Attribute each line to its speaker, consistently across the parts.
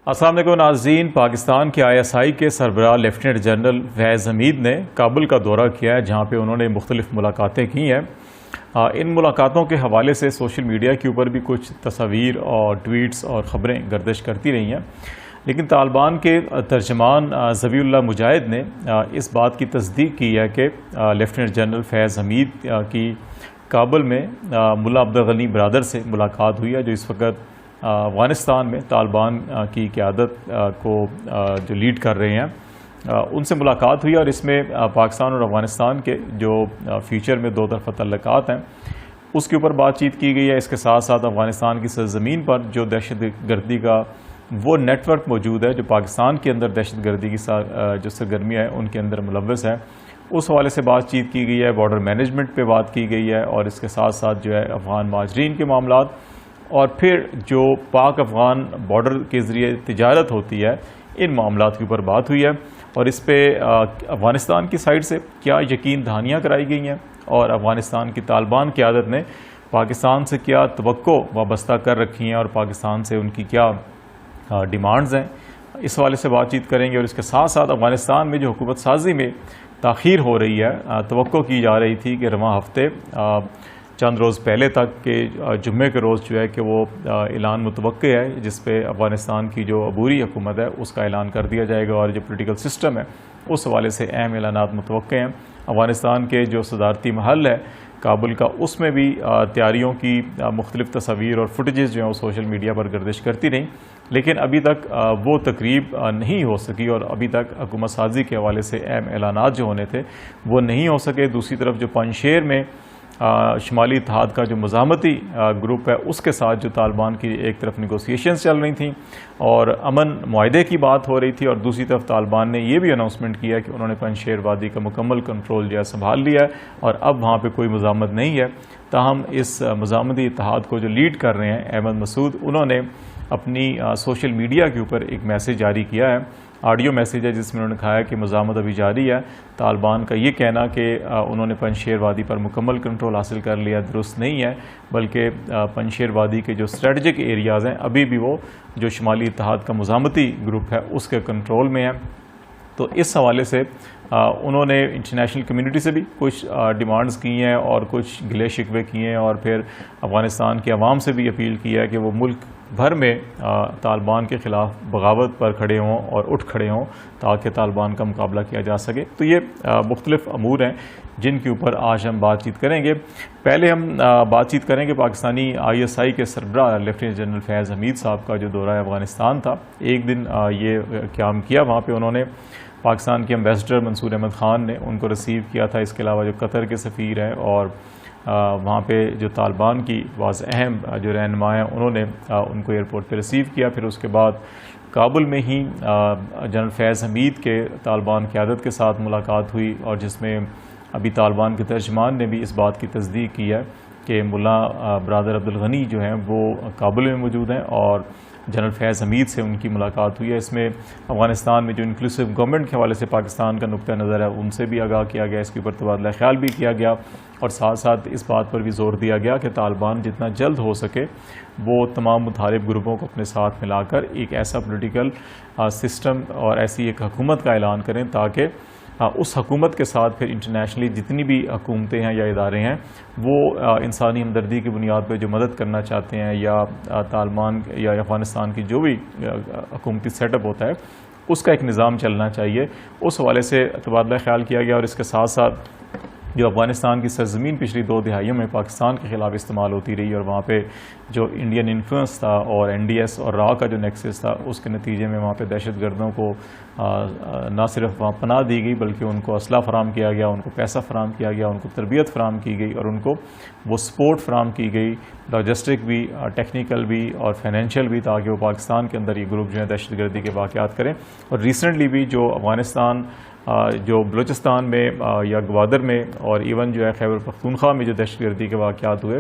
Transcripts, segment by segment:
Speaker 1: السلام علیکم ناظرین، پاکستان کے ISI کے سربراہ لیفٹیننٹ جنرل فیض حمید نے کابل کا دورہ کیا ہے، جہاں پہ انہوں نے مختلف ملاقاتیں کی ہیں۔ ان ملاقاتوں کے حوالے سے سوشل میڈیا کے اوپر بھی کچھ تصاویر اور ٹویٹس اور خبریں گردش کرتی رہی ہیں، لیکن طالبان کے ترجمان ذبیح اللہ مجاہد نے اس بات کی تصدیق کی ہے کہ لیفٹیننٹ جنرل فیض حمید کی کابل میں ملا عبدالغنی برادر سے ملاقات ہوئی ہے، جو اس وقت افغانستان میں طالبان کی قیادت کو جو لیڈ کر رہے ہیں، ان سے ملاقات ہوئی، اور اس میں پاکستان اور افغانستان کے جو فیوچر میں دو طرفہ تعلقات ہیں اس کے اوپر بات چیت کی گئی ہے۔ اس کے ساتھ ساتھ افغانستان کی سرزمین پر جو دہشت گردی کا وہ نیٹ ورک موجود ہے جو پاکستان کے اندر دہشت گردی کی جو سرگرمیاں ہیں ان کے اندر ملوث ہے، اس حوالے سے بات چیت کی گئی ہے۔ بارڈر مینجمنٹ پہ بات کی گئی ہے، اور اس کے ساتھ ساتھ جو ہے افغان مہاجرین کے معاملات، اور پھر جو پاک افغان بارڈر کے ذریعے تجارت ہوتی ہے، ان معاملات کے اوپر بات ہوئی ہے، اور اس پہ افغانستان کی سائڈ سے کیا یقین دہانیاں کرائی گئی ہیں، اور افغانستان کی طالبان قیادت نے پاکستان سے کیا توقع وابستہ کر رکھی ہیں، اور پاکستان سے ان کی کیا ڈیمانڈز ہیں، اس حوالے سے بات چیت کریں گے۔ اور اس کے ساتھ ساتھ افغانستان میں جو حکومت سازی میں تاخیر ہو رہی ہے، توقع کی جا رہی تھی کہ رواں ہفتے چند روز پہلے تک کہ جمعے کے روز جو ہے کہ وہ اعلان متوقع ہے، جس پہ افغانستان کی جو عبوری حکومت ہے اس کا اعلان کر دیا جائے گا، اور جو پولیٹیکل سسٹم ہے اس حوالے سے اہم اعلانات متوقع ہیں۔ افغانستان کے جو صدارتی محل ہے کابل کا، اس میں بھی تیاریوں کی مختلف تصاویر اور فوٹیجز جو ہیں وہ سوشل میڈیا پر گردش کرتی رہیں، لیکن ابھی تک وہ تقریب نہیں ہو سکی، اور ابھی تک حکومت سازی کے حوالے سے اہم اعلانات جو ہونے تھے وہ نہیں ہو سکے۔ دوسری طرف جو پنجشیر میں شمالی اتحاد کا جو مزاحمتی گروپ ہے اس کے ساتھ جو طالبان کی ایک طرف نیگوسیشنز چل رہی تھیں اور امن معاہدے کی بات ہو رہی تھی، اور دوسری طرف طالبان نے یہ بھی اناؤنسمنٹ کیا کہ انہوں نے پنجشیر وادی کا مکمل کنٹرول جو ہے سنبھال لیا ہے، اور اب وہاں پہ کوئی مزاحمت نہیں ہے۔ تاہم اس مزاحمتی اتحاد کو جو لیڈ کر رہے ہیں احمد مسعود، انہوں نے اپنی سوشل میڈیا کے اوپر ایک میسیج جاری کیا ہے، آڈیو میسیج ہے، جس میں انہوں نے کہا ہے کہ مزاحمت ابھی جاری ہے۔ طالبان کا یہ کہنا کہ انہوں نے پنجشیر وادی پر مکمل کنٹرول حاصل کر لیا درست نہیں ہے، بلکہ پنجشیر وادی کے جو اسٹریٹجک ایریاز ہیں ابھی بھی وہ جو شمالی اتحاد کا مزاحمتی گروپ ہے اس کے کنٹرول میں ہیں۔ تو اس حوالے سے انہوں نے انٹرنیشنل کمیونٹی سے بھی کچھ ڈیمانڈز کی ہیں اور کچھ گلے شکوے کیے ہیں، اور پھر افغانستان کے عوام سے بھی اپیل کی ہے کہ وہ ملک بھر میں طالبان کے خلاف بغاوت پر کھڑے ہوں اور اٹھ کھڑے ہوں تاکہ طالبان کا مقابلہ کیا جا سکے۔ تو یہ مختلف امور ہیں جن کے اوپر آج ہم بات چیت کریں گے۔ پہلے ہم بات چیت کریں گے پاکستانی ISI کے سربراہ لیفٹیننٹ جنرل فیض حمید صاحب کا جو دورہ افغانستان تھا۔ ایک دن یہ قیام کیا، وہاں پہ انہوں نے پاکستان کے ایمبیسڈر منصور احمد خان نے ان کو ریسیو کیا تھا، اس کے علاوہ جو قطر کے سفیر ہیں، اور وہاں پہ جو طالبان کی بعض اہم جو رہنما ہیں انہوں نے ان کو ایئرپورٹ پہ ریسیو کیا۔ پھر اس کے بعد کابل میں ہی جنرل فیض حمید کے طالبان قیادت کے ساتھ ملاقات ہوئی، اور جس میں ابھی طالبان کے ترجمان نے بھی اس بات کی تصدیق کی ہے کہ ملا برادر عبدالغنی جو ہیں وہ کابل میں موجود ہیں، اور جنرل فیض حمید سے ان کی ملاقات ہوئی ہے۔ اس میں افغانستان میں جو انکلوسیو گورنمنٹ کے حوالے سے پاکستان کا نقطہ نظر ہے ان سے بھی آگاہ کیا گیا، اس کے اوپر تبادلہ خیال بھی کیا گیا، اور ساتھ ساتھ اس بات پر بھی زور دیا گیا کہ طالبان جتنا جلد ہو سکے وہ تمام متحارب گروپوں کو اپنے ساتھ ملا کر ایک ایسا پولیٹیکل سسٹم اور ایسی ایک حکومت کا اعلان کریں تاکہ اس حکومت کے ساتھ پھر انٹرنیشنلی جتنی بھی حکومتیں ہیں یا ادارے ہیں وہ انسانی ہمدردی کی بنیاد پہ جو مدد کرنا چاہتے ہیں، یا طالبان یا افغانستان کی جو بھی حکومتی سیٹ اپ ہوتا ہے اس کا ایک نظام چلنا چاہیے، اس حوالے سے تبادلہ خیال کیا گیا۔ اور اس کے ساتھ ساتھ جو افغانستان کی سرزمین پچھلی 2 دہائیوں میں پاکستان کے خلاف استعمال ہوتی رہی، اور وہاں پہ جو انڈین انفلوئنس تھا اور NDS اور را کا جو نیکسس تھا، اس کے نتیجے میں وہاں پہ دہشت گردوں کو نہ صرف وہاں پناہ دی گئی بلکہ ان کو اسلحہ فراہم کیا گیا، ان کو پیسہ فراہم کیا گیا، ان کو تربیت فراہم کی گئی، اور ان کو وہ سپورٹ فراہم کی گئی، لاجسٹک بھی، ٹیکنیکل بھی اور فائنینشیل بھی، تاکہ وہ پاکستان کے اندر یہ گروپ جو ہے دہشت گردی کے واقعات کریں۔ اور ریسنٹلی بھی جو افغانستان جو بلوچستان میں یا گوادر میں اور ایون جو ہے خیبر پختونخوا میں جو دہشت گردی کے واقعات ہوئے،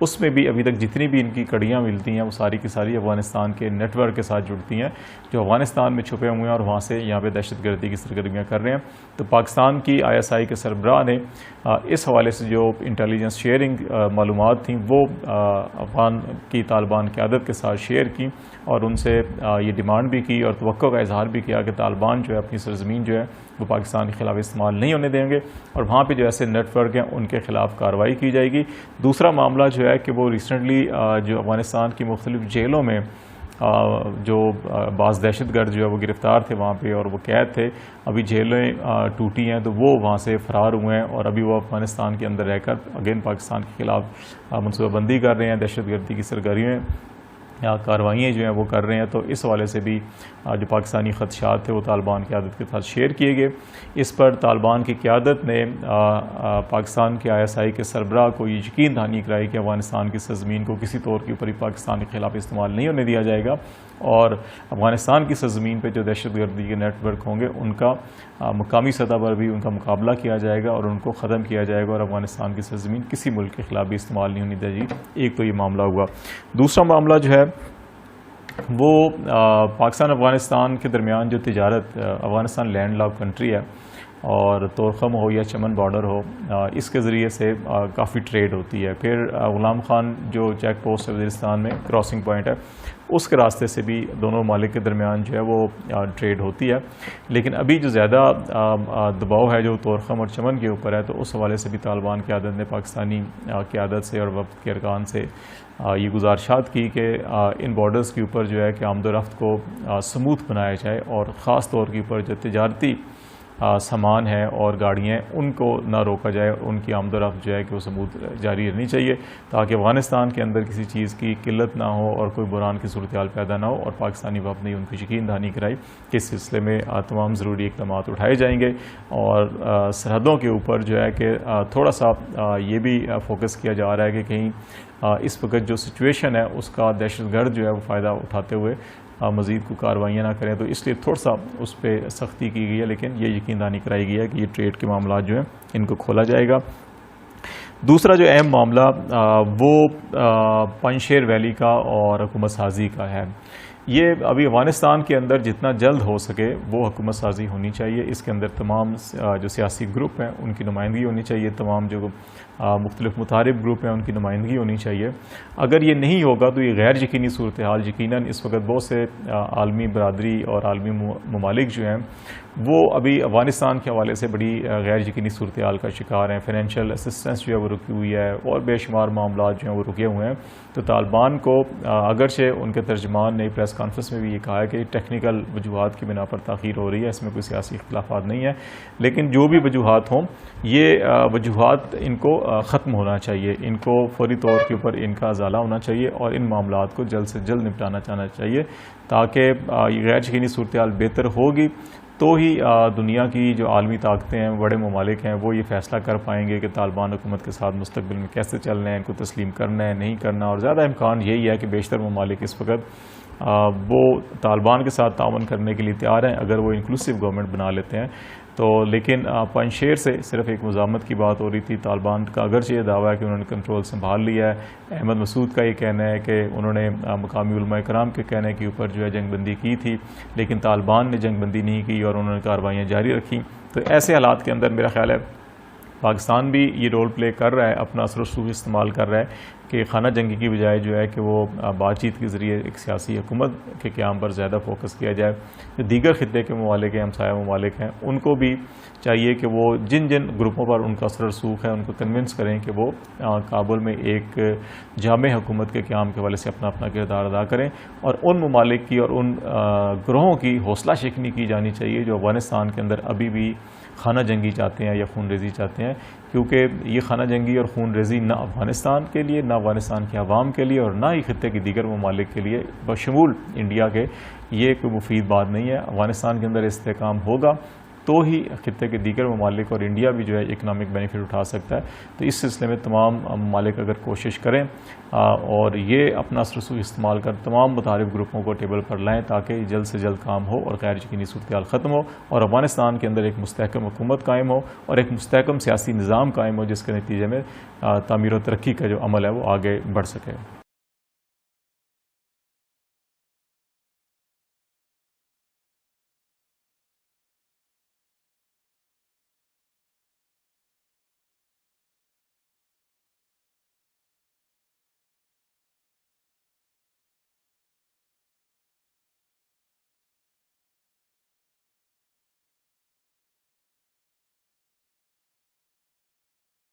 Speaker 1: اس میں بھی ابھی تک جتنی بھی ان کی کڑیاں ملتی ہیں وہ ساری کی ساری افغانستان کے نیٹ ورک کے ساتھ جڑتی ہیں جو افغانستان میں چھپے ہوئے ہیں اور وہاں سے یہاں پہ دہشت گردی کی سرگرمیاں کر رہے ہیں. تو پاکستان کی ISI کے سربراہ نے اس حوالے سے جو انٹیلیجنس شیئرنگ معلومات تھیں وہ افغان کی طالبان قیادت کے ساتھ شیئر کی اور ان سے یہ ڈیمانڈ بھی کی اور توقع کا اظہار بھی کیا کہ طالبان جو ہے اپنی سرزمین جو ہے وہ پاکستان کے خلاف استعمال نہیں ہونے دیں گے اور وہاں پہ جو ایسے نیٹ ورک ہیں ان کے خلاف کارروائی کی جائے گی. دوسرا معاملہ جو ہے کہ وہ ریسنٹلی جو افغانستان کی مختلف جیلوں میں جو بعض دہشت گرد جو ہے وہ گرفتار تھے وہاں پہ اور وہ قید تھے, ابھی جیلیں ٹوٹی ہیں تو وہ وہاں سے فرار ہوئے ہیں اور ابھی وہ افغانستان کے اندر رہ کر اگین پاکستان کے خلاف منصوبہ بندی کر رہے ہیں, دہشت گردی کی سرگرمیوں یا کاروائیاں جو ہیں وہ کر رہے ہیں. تو اس حوالے سے بھی جو پاکستانی خدشات تھے وہ طالبان قیادت کے ساتھ شیئر کیے گئے. اس پر طالبان کی قیادت نے پاکستان کے ISI کے سربراہ کو یہ یقین دہانی کرائی کہ افغانستان کی سرزمین کو کسی طور کے اوپر پاکستان کے خلاف استعمال نہیں ہونے دیا جائے گا اور افغانستان کی سرزمین پہ جو دہشت گردی کے نیٹ ورک ہوں گے ان کا مقامی سطح پر بھی ان کا مقابلہ کیا جائے گا اور ان کو ختم کیا جائے گا اور افغانستان کی سرزمین کسی ملک کے خلاف بھی استعمال نہیں ہونی دے گی. ایک تو یہ معاملہ ہوا. دوسرا معاملہ جو ہے وہ پاکستان افغانستان کے درمیان جو تجارت, افغانستان لینڈ لاک کنٹری ہے اور طورخم ہو یا چمن بارڈر ہو, اس کے ذریعے سے کافی ٹریڈ ہوتی ہے. پھر غلام خان جو چیک پوسٹ ہے وزیرستان میں کراسنگ پوائنٹ ہے اس کے راستے سے بھی دونوں ممالک کے درمیان جو ہے وہ ٹریڈ ہوتی ہے. لیکن ابھی جو زیادہ دباؤ ہے جو طورخم اور چمن کے اوپر ہے تو اس حوالے سے بھی طالبان قیادت نے پاکستانی قیادت سے اور وفد کے ارکان سے یہ گزارشات کی کہ ان بارڈرز کے اوپر جو ہے کہ آمد و رفت کو سموتھ بنایا جائے اور خاص طور کے اوپر جو تجارتی سامان ہے اور گاڑیاں ان کو نہ روکا جائے, ان کی آمد و رفت جو ہے کہ وہ سموتھ جاری رہنی چاہیے تاکہ افغانستان کے اندر کسی چیز کی قلت نہ ہو اور کوئی بحران کی صورتحال پیدا نہ ہو. اور پاکستانی وفد نے ان کو یقین دہانی کرائی کہ اس سلسلے میں تمام ضروری اقدامات اٹھائے جائیں گے اور سرحدوں کے اوپر جو ہے کہ تھوڑا سا یہ بھی فوکس کیا جا رہا ہے کہ کہیں اس وقت جو سچویشن ہے اس کا دہشت گرد جو ہے وہ فائدہ اٹھاتے ہوئے مزید کو کاروائیاں نہ کریں. تو اس لیے تھوڑا سا اس پہ سختی کی گئی ہے لیکن یہ یقین دہانی کرائی گئی ہے کہ یہ ٹریڈ کے معاملات جو ہیں ان کو کھولا جائے گا. دوسرا جو اہم معاملہ وہ پنجشیر ویلی کا اور حکومت سازی کا ہے. یہ ابھی افغانستان کے اندر جتنا جلد ہو سکے وہ حکومت سازی ہونی چاہیے. اس کے اندر تمام جو سیاسی گروپ ہیں ان کی نمائندگی ہونی چاہیے, تمام جو مختلف متحارب گروپ ہیں ان کی نمائندگی ہونی چاہیے. اگر یہ نہیں ہوگا تو یہ غیر یقینی صورتحال یقیناً اس وقت بہت سے عالمی برادری اور عالمی ممالک جو ہیں وہ ابھی افغانستان کے حوالے سے بڑی غیر یقینی صورتحال کا شکار ہیں. فائنینشیل اسسٹنس جو ہے وہ رکی ہوئی ہے اور بے شمار معاملات جو ہیں وہ رکے ہوئے ہیں. تو طالبان کو اگرچہ ان کے ترجمان نے پریس کانفرنس میں بھی یہ کہا ہے کہ ٹیکنیکل وجوہات کی بنا پر تاخیر ہو رہی ہے, اس میں کوئی سیاسی اختلافات نہیں ہے, لیکن جو بھی وجوہات ہوں یہ وجوہات ان کو ختم ہونا چاہیے, ان کو فوری طور کے اوپر ان کا ازالہ ہونا چاہیے اور ان معاملات کو جلد سے جلد نپٹانا چاہنا چاہیے تاکہ یہ غیر یقینی صورتحال بہتر ہوگی تو ہی دنیا کی جو عالمی طاقتیں ہیں, بڑے ممالک ہیں, وہ یہ فیصلہ کر پائیں گے کہ طالبان حکومت کے ساتھ مستقبل میں کیسے چلنا ہے, ان کو تسلیم کرنا ہے نہیں کرنا. اور زیادہ امکان یہی ہے کہ بیشتر ممالک اس وقت وہ طالبان کے ساتھ تعاون کرنے کے لیے تیار ہیں اگر وہ انکلوسیو گورنمنٹ بنا لیتے ہیں تو. لیکن پنجشیر سے صرف ایک مزاحمت کی بات ہو رہی تھی. طالبان کا اگرچہ یہ دعویٰ ہے کہ انہوں نے کنٹرول سنبھال لیا ہے, احمد مسعود کا یہ کہنا ہے کہ انہوں نے مقامی علماء کرام کے کہنے کے اوپر جو ہے جنگ بندی کی تھی لیکن طالبان نے جنگ بندی نہیں کی اور انہوں نے کارروائیاں جاری رکھیں. تو ایسے حالات کے اندر میرا خیال ہے پاکستان بھی یہ رول پلے کر رہا ہے, اپنا اثر و رسوخ استعمال کر رہا ہے کہ خانہ جنگی کی بجائے جو ہے کہ وہ بات چیت کے ذریعے ایک سیاسی حکومت کے قیام پر زیادہ فوکس کیا جائے. جو دیگر خطے کے ممالک ہیں, ہمسایہ ممالک ہیں, ان کو بھی چاہیے کہ وہ جن جن گروپوں پر ان کا اثر و رسوخ ہے ان کو کنونس کریں کہ وہ کابل میں ایک جامع حکومت کے قیام کے حوالے سے اپنا اپنا کردار ادا کریں اور ان ممالک کی اور ان گروہوں کی حوصلہ شکنی کی جانی چاہیے جو افغانستان کے اندر ابھی بھی خانہ جنگی چاہتے ہیں یا خون ریزی چاہتے ہیں, کیونکہ یہ خانہ جنگی اور خون ریزی نہ افغانستان کے لیے, نہ افغانستان کے عوام کے لیے اور نہ ہی خطے کے دیگر ممالک کے لیے بشمول انڈیا کے یہ کوئی مفید بات نہیں ہے. افغانستان کے اندر استحکام ہوگا تو ہی خطے کے دیگر ممالک اور انڈیا بھی جو ہے اکنامک بینیفٹ اٹھا سکتا ہے. تو اس سلسلے میں تمام ممالک اگر کوشش کریں اور یہ اپنا رسوخ استعمال کر تمام متعارف گروپوں کو ٹیبل پر لائیں تاکہ جلد سے جلد کام ہو اور غیر یقینی صورتحال ختم ہو اور افغانستان کے اندر ایک مستحکم حکومت قائم ہو اور ایک مستحکم سیاسی نظام قائم ہو جس کے نتیجے میں تعمیر و ترقی کا جو عمل ہے وہ آگے بڑھ سکے.